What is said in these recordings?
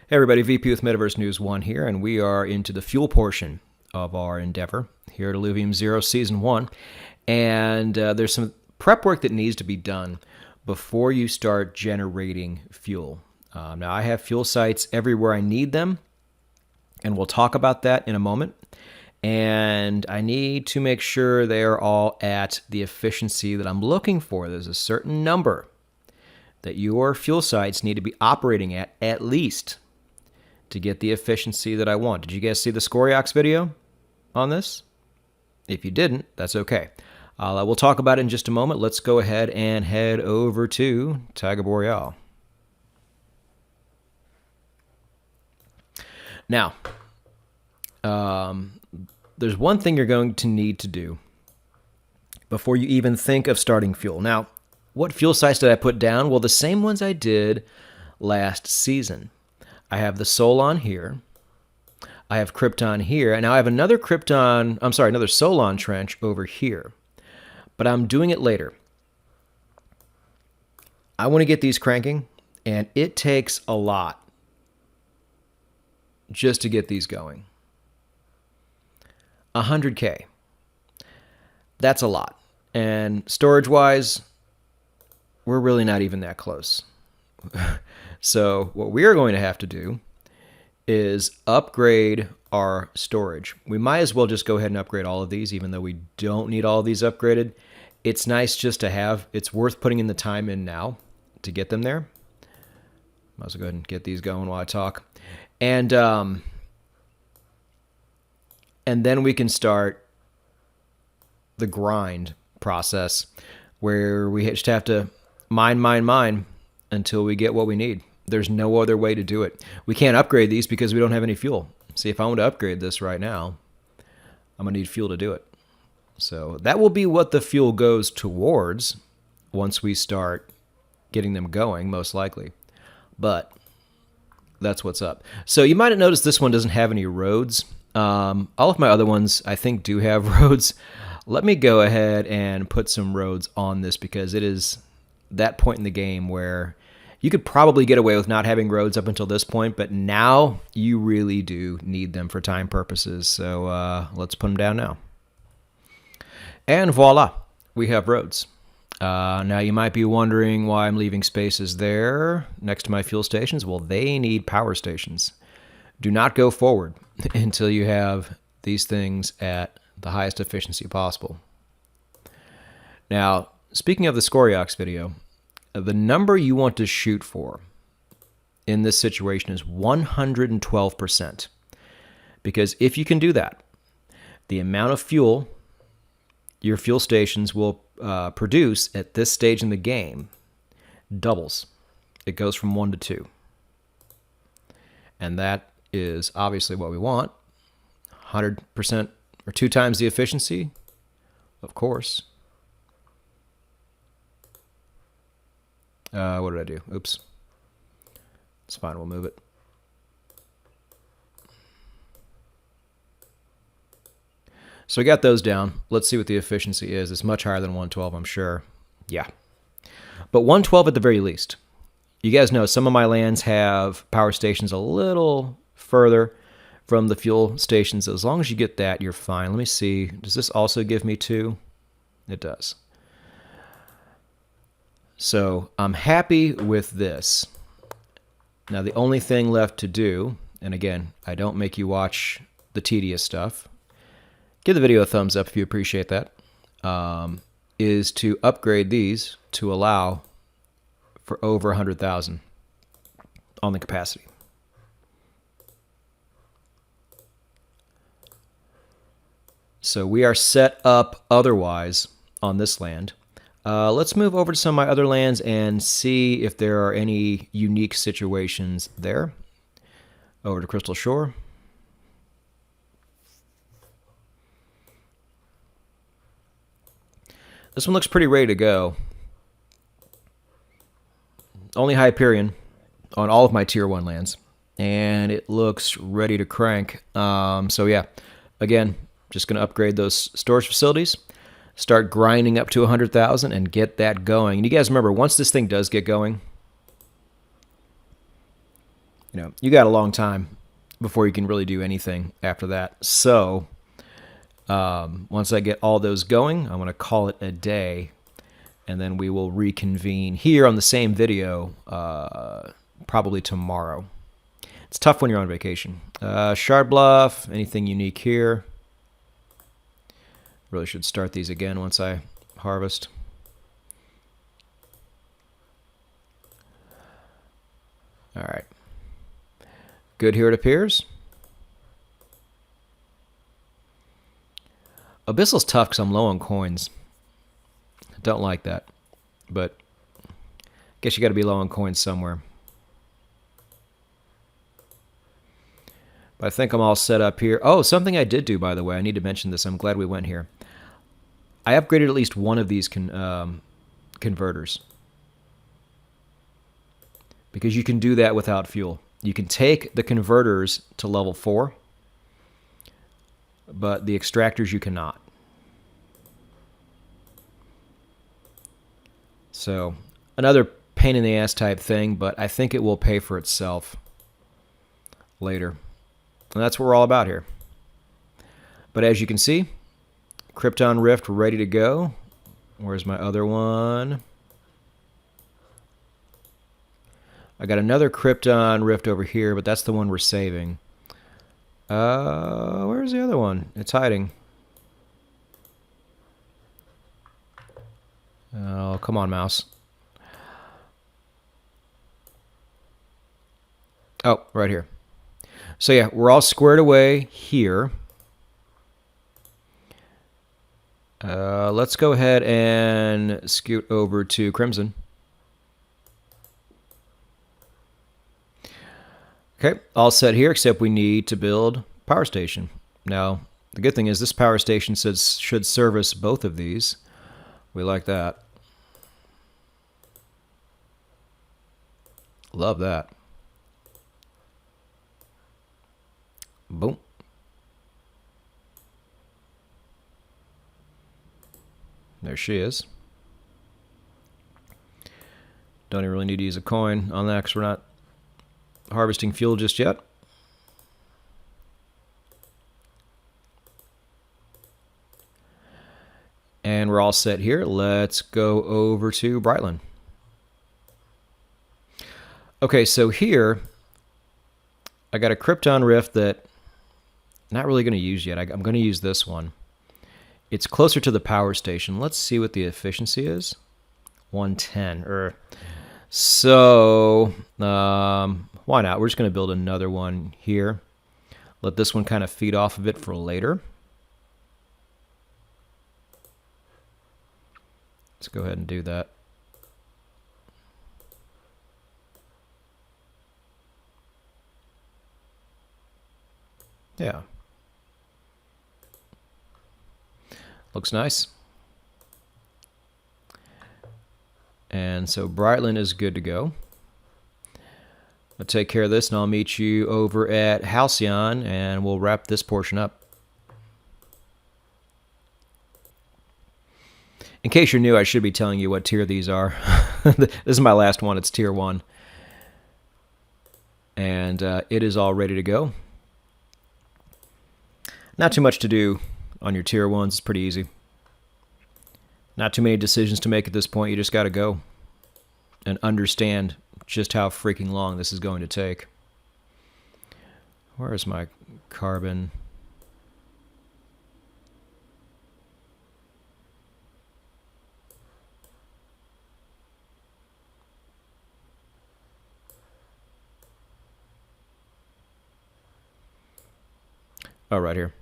Hey everybody, VP with Metaverse News 1 here, and we are into the fuel portion of our endeavor here at Iluvium 0 Season 1. And there's some prep work that needs to be done before you start generating fuel. Now, I have fuel sites everywhere I need them, and we'll talk about that in a moment. And I need to make sure they're all at the efficiency that I'm looking for. There's a certain number that your fuel sites need to be operating at least, to get the efficiency that I want. Did you guys see the Scoriox video on this? If you didn't, that's okay. We'll talk about it in just a moment. Let's go ahead and head over to Tiger Boreal. Now, there's one thing you're going to need to do before you even think of starting fuel. Now, what fuel sites did I put down? Well, the same ones I did last season. I have the Solon here. I have Krypton here. And now I have another Solon trench over here. But I'm doing it later. I want to get these cranking, and it takes a lot just to get these going. 100K. That's a lot. And storage-wise, we're really not even that close. So what we are going to have to do is upgrade our storage. We might as well just go ahead and upgrade all of these, even though we don't need all of these upgraded. It's nice just to have. It's worth putting in the time in now to get them there. Might as well go ahead and get these going while I talk. And then we can start the grind process where we just have to mine until we get what we need. There's no other way to do it. We can't upgrade these because we don't have any fuel. See, if I want to upgrade this right now, I'm going to need fuel to do it. So that will be what the fuel goes towards once we start getting them going, most likely. But that's what's up. So you might have noticed this one doesn't have any roads. All of my other ones, I think, do have roads. Let me go ahead and put some roads on this because it is that point in the game where you could probably get away with not having roads up until this point, but now you really do need them for time purposes. So let's put them down now. And voila, we have roads. Now you might be wondering why I'm leaving spaces there next to my fuel stations. Well, they need power stations. Do not go forward until you have these things at the highest efficiency possible. Now, speaking of the Scoriox video, the number you want to shoot for in this situation is 112%. Because if you can do that, the amount of fuel your fuel stations will produce at this stage in the game doubles. It goes from 1 to 2. And that is obviously what we want. 100% or 2 times the efficiency, of course. What did I do? Oops. It's fine. We'll move it. So we got those down. Let's see what the efficiency is. It's much higher than 112, I'm sure. Yeah. But 112 at the very least. You guys know some of my lands have power stations a little further from the fuel stations. As long as you get that, you're fine. Let me see. Does this also give me 2? It does. So I'm happy with this. Now the only thing left to do, and again, I don't make you watch the tedious stuff. Give the video a thumbs up if you appreciate that. Is to upgrade these to allow for over 100,000 on the capacity. So we are set up otherwise on this land. Let's move over to some of my other lands and see if there are any unique situations there. Over to Crystal Shore. This one looks pretty ready to go. Only Hyperion on all of my Tier 1 lands. And it looks ready to crank. So yeah, again, just going to upgrade those storage facilities. Start grinding up to 100,000 and get that going. And you guys remember, once this thing does get going, you got a long time before you can really do anything after that. So once I get all those going, I'm going to call it a day, and then we will reconvene here on the same video probably tomorrow. It's tough when you're on vacation. Shard Bluff, anything unique here? Really should start these again once I harvest. All right. Good here, it appears. Abyssal's tough because I'm low on coins. Don't like that. But I guess you got to be low on coins somewhere. But I think I'm all set up here. Oh, something I did do, by the way. I need to mention this. I'm glad we went here. I upgraded at least one of these converters. Because you can do that without fuel. You can take the converters to level 4, but the extractors you cannot. So, another pain in the ass type thing, but I think it will pay for itself later. And that's what we're all about here. But as you can see, Krypton Rift ready to go. Where's my other one? I got another Krypton Rift over here, but that's the one we're saving. Where's the other one? It's hiding. Oh, come on, mouse. Oh, right here. So yeah, we're all squared away here. Let's go ahead and scoot over to Crimson. Okay, all set here, except we need to build power station. Now, the good thing is this power station should service both of these. We like that. Love that. Boom. There she is. Don't even really need to use a coin on that because we're not harvesting fuel just yet. And we're all set here. Let's go over to Brightland. Okay, so here I got a Krypton Rift that I'm not really going to use yet. I'm going to use this one. It's closer to the power station. Let's see what the efficiency is. 110. So, why not? We're just going to build another one here. Let this one kind of feed off of it for later. Let's go ahead and do that. Yeah. Looks nice. And so Brightland is good to go. I'll take care of this and I'll meet you over at Halcyon and we'll wrap this portion up. In case you're new, I should be telling you what tier these are. This is my last one. It's tier 1. And it is all ready to go. Not too much to do on your tier 1s. It's pretty easy. Not too many decisions to make at this point. You just got to go and understand just how freaking long this is going to take. Where is my carbon? Oh, right here.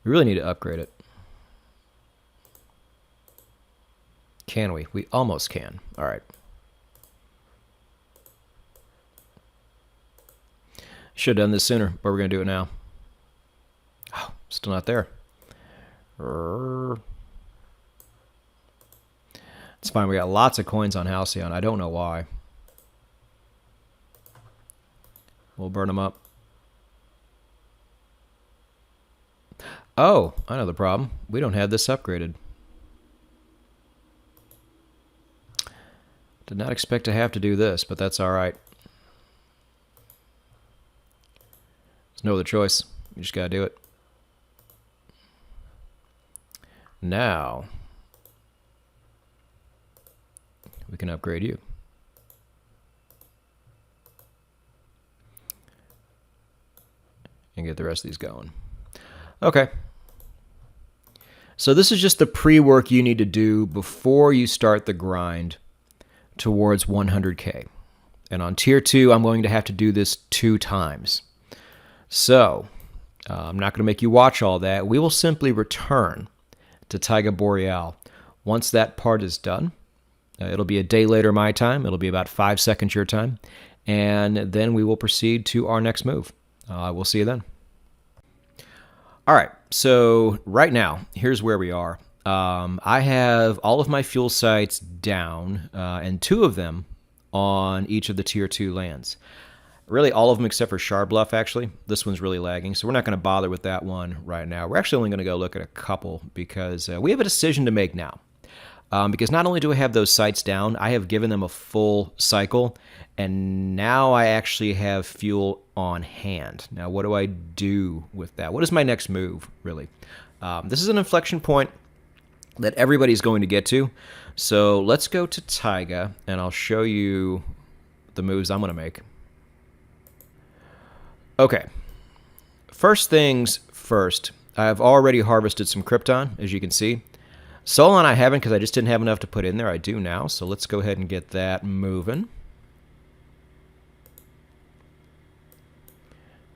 We really need to upgrade it. Can we? We almost can. All right. Should have done this sooner, but we're going to do it now. Oh, still not there. It's fine. We got lots of coins on Halcyon. I don't know why. We'll burn them up. Oh, I know the problem. We don't have this upgraded. Did not expect to have to do this, but that's all right. There's no other choice. You just got to do it. Now, we can upgrade you. And get the rest of these going. Okay. So this is just the pre-work you need to do before you start the grind towards 100K. And on tier 2, I'm going to have to do this 2 times. So, I'm not going to make you watch all that. We will simply return to Taiga Boreal once that part is done. It'll be a day later my time. It'll be about 5 seconds your time. And then we will proceed to our next move. We'll see you then. All right, so right now, here's where we are. I have all of my fuel sites down, and 2 of them on each of the tier 2 lands. Really, all of them except for Sharbluff, actually. This one's really lagging, so we're not going to bother with that one right now. We're actually only going to go look at a couple because we have a decision to make now. Because not only do I have those sites down, I have given them a full cycle, and now I actually have fuel on hand. Now, what do I do with that? What is my next move, really? This is an inflection point that everybody's going to get to. So let's go to Taiga, and I'll show you the moves I'm going to make. Okay. First things first, I've already harvested some Krypton, as you can see. Solon I haven't because I just didn't have enough to put in there. I do now, so let's go ahead and get that moving.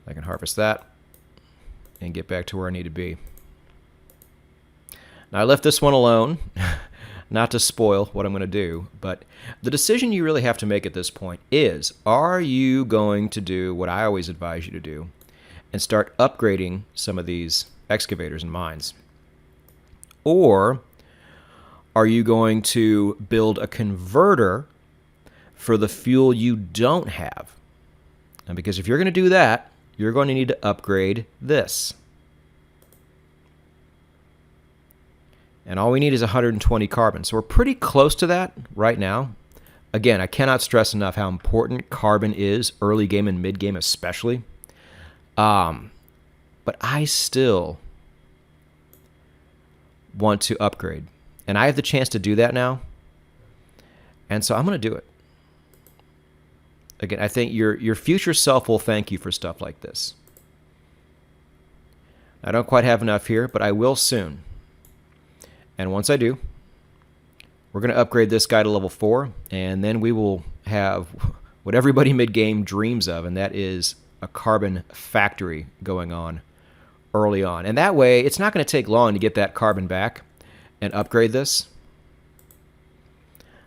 I can harvest that and get back to where I need to be. Now, I left this one alone, not to spoil what I'm going to do, but the decision you really have to make at this point is, are you going to do what I always advise you to do and start upgrading some of these excavators and mines? Or are you going to build a converter for the fuel you don't have? And because if you're going to do that, you're going to need to upgrade this. And all we need is 120 carbon. So we're pretty close to that right now. Again, I cannot stress enough how important carbon is, early game and mid game especially. But I still want to upgrade. And I have the chance to do that now. And so I'm going to do it. Again, I think your future self will thank you for stuff like this. I don't quite have enough here, but I will soon. And once I do, we're going to upgrade this guy to level 4, and then we will have what everybody mid-game dreams of, and that is a carbon factory going on early on. And that way, it's not going to take long to get that carbon back and upgrade this.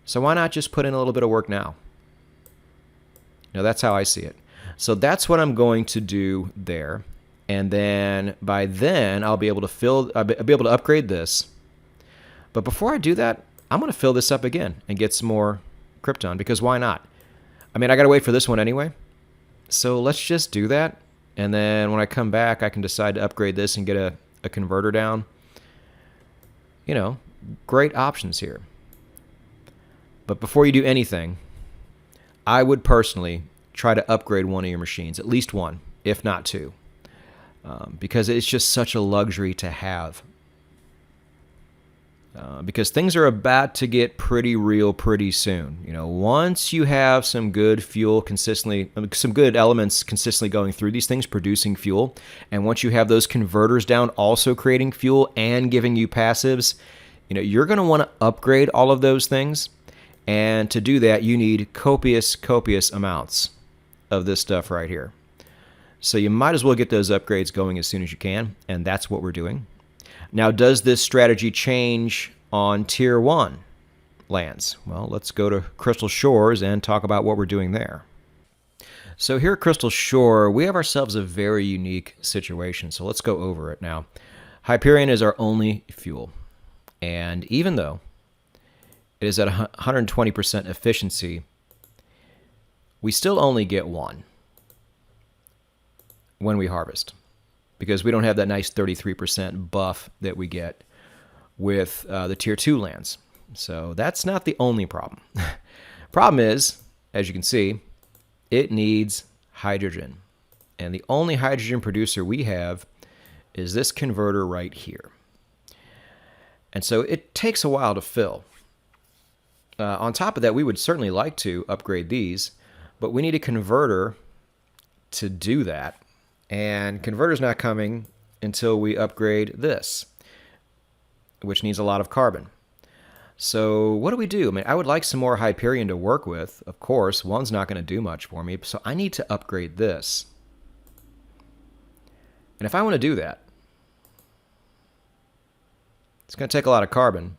So why not just put in a little bit of work now? You know, that's how I see it. So that's what I'm going to do there. And then by then, I'll be able to upgrade this. But before I do that, I'm going to fill this up again and get some more Krypton, because why not? I mean, I got to wait for this one anyway. So let's just do that. And then when I come back, I can decide to upgrade this and get a converter down. You know, great options here. But before you do anything, I would personally try to upgrade one of your machines, at least one, if not 2. Because it's just such a luxury to have. Because things are about to get pretty real pretty soon. You know, once you have some good fuel consistently, some good elements consistently going through these things, producing fuel, and once you have those converters down also creating fuel and giving you passives, you know, you're going to want to upgrade all of those things. And to do that, you need copious amounts of this stuff right here. So you might as well get those upgrades going as soon as you can, and that's what we're doing. Now, does this strategy change on Tier 1 lands? Well, let's go to Crystal Shores and talk about what we're doing there. So here at Crystal Shore, we have ourselves a very unique situation, so let's go over it now. Hyperion is our only fuel, and even though it is at 120% efficiency, we still only get 1 when we harvest, because we don't have that nice 33% buff that we get with the Tier 2 lands. So that's not the only problem. Problem is, as you can see, it needs hydrogen. And the only hydrogen producer we have is this converter right here. And so it takes a while to fill. On top of that, we would certainly like to upgrade these, but we need a converter to do that. And converter's not coming until we upgrade this, which needs a lot of carbon. So what do we do? I mean, I would like some more Hyperion to work with. Of course, one's not going to do much for me, so I need to upgrade this. And if I want to do that, it's going to take a lot of carbon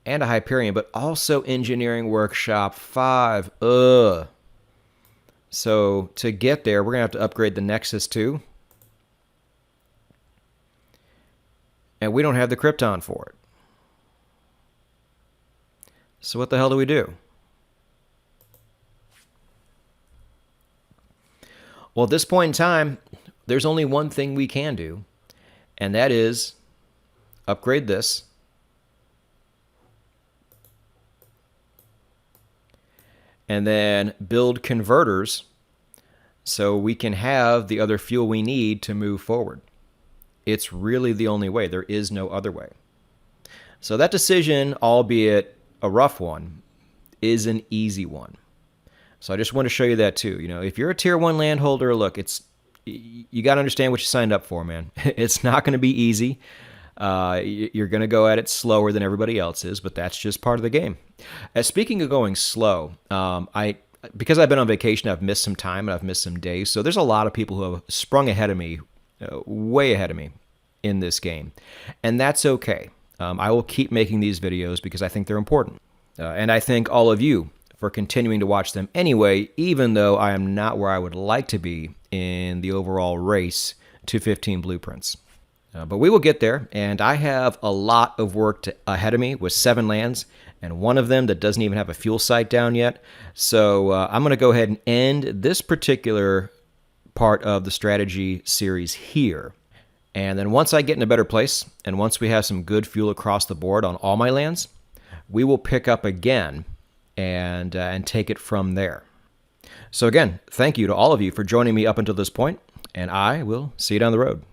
and a Hyperion, but also Engineering Workshop 5. Ugh. So to get there, we're going to have to upgrade the Nexus 2. And we don't have the Krypton for it. So what the hell do we do? Well, at this point in time, there's only one thing we can do, and that is upgrade this. And then build converters so we can have the other fuel we need to move forward. It's really the only way. There is no other way. So that decision, albeit a rough one, is an easy one. So I just want to show you that too. You know, if you're a tier 1 landholder, look, you got to understand what you signed up for, man. It's not going to be easy. You're going to go at it slower than everybody else is, but that's just part of the game. Speaking of going slow, because I've been on vacation, I've missed some time and I've missed some days. So there's a lot of people who have sprung ahead of me, way ahead of me in this game. And that's okay. I will keep making these videos because I think they're important. And I thank all of you for continuing to watch them anyway, even though I am not where I would like to be in the overall race to 15 blueprints. But we will get there, and I have a lot of work ahead of me with 7 lands, and one of them that doesn't even have a fuel site down yet. So I'm going to go ahead and end this particular part of the strategy series here. And then once I get in a better place, and once we have some good fuel across the board on all my lands, we will pick up again and take it from there. So again, thank you to all of you for joining me up until this point, and I will see you down the road.